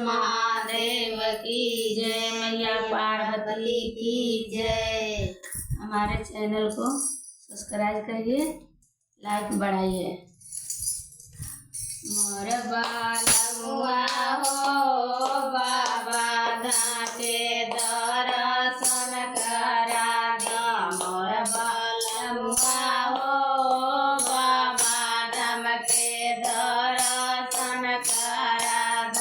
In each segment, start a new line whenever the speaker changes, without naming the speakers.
महादेव की जय, मैया पार्वती की जय। हमारे चैनल को सब्सक्राइब करिए, लाइक बढ़ाइए। मोर बालमुआ हो बाबा धाके दर्शन करा द। मोर बालमुआ हो बाबा धाम के दर्शन करा द।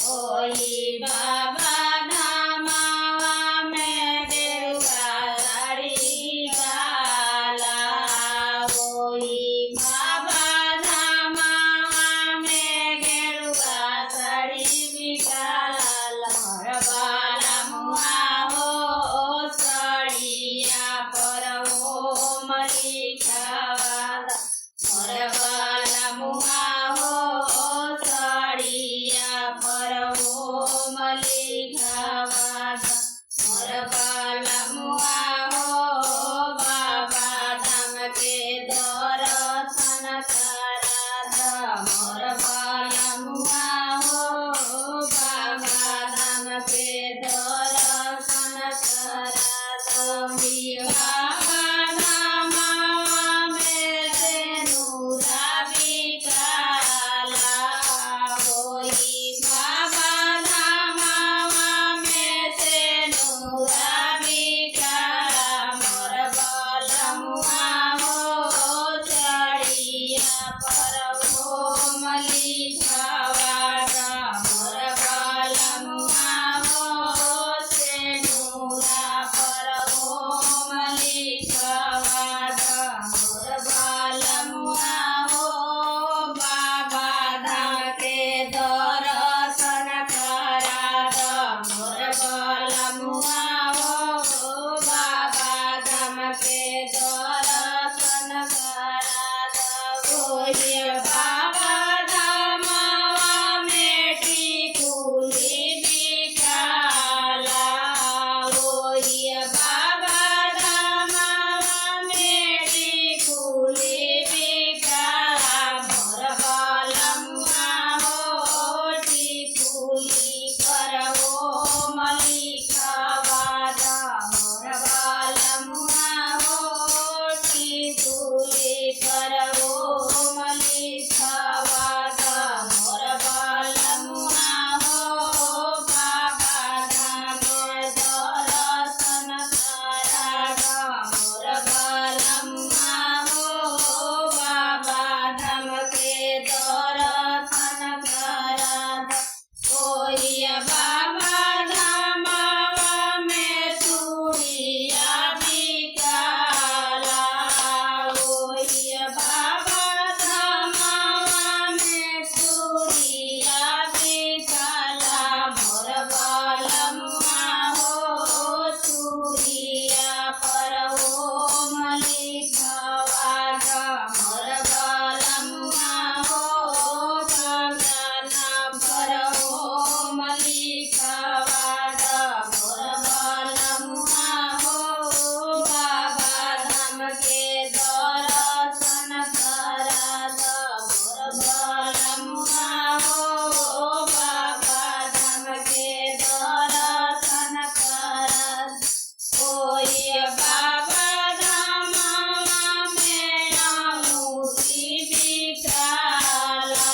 ओई बाबा धामावा में देवका लड़ी गाला। ओई बाबा धामावा में गेरुआ सड़ी बिकाला। मोर बालमुआ हो सड़िया पर ओम लिखवा द। मोर बालमुआ हो सड़िया पर ओम लिखवा द। मोर बालमुआ हो बाबा धाम के दर्शन करा द। मोर बालमुआ हो बाबा धाम के दर्शन करा द। बाबा धामावा में सेनुरा बिकाला। ओई बाबा धामावा में सेनुरा बिकाला। मोर बालमुआ हो चढ़िया पर ओम लिखवा द। मोर बालमुआ हो सेनुरा पर ओम लिखवा द। मोर बालमुआ हो बाबा धाम के दर्शन करा द। मोर बालमुआ हो बाबा धाम के दर्शन करा द। ओई बाबा धामावा में टिकुली बिकाला। ओई बाबा धामावा में टिकुली बिकाला। मोर बालमुआ हो टिकुली पर ओम लिखवा द। मोर बालमुआ हो टिकुली पर ओम लिखवा द। मोर बालमुआ हो बाबा धाम के दर्शन करा द। मोर बालमुआ हो बाबा धाम के दर्शन करा द। ओई बाबा धामावा में चूड़िया बिकाला। ओई बाबा धामावा में चूड़िया बिकाला। मोर बालमुआ हो चूड़िया पर ओम लिखवा द। मोर बालमुआ हो कंगना पर ओम लिखवा द। मोर बालमुआ हो बाबा धाम के दर्शन करा द। मोर बालमुआ हो बाबा धाम के दर्शन करा द। ओई बाबा धामावा में अंगूठी बिकाला।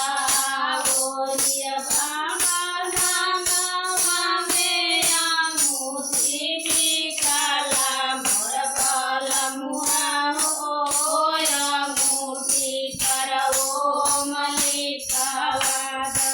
ओई बाबा धामावा में अंगूठी बिकाला। मोर बालमुआ हो अंगूठी पर ओम लिखवा द।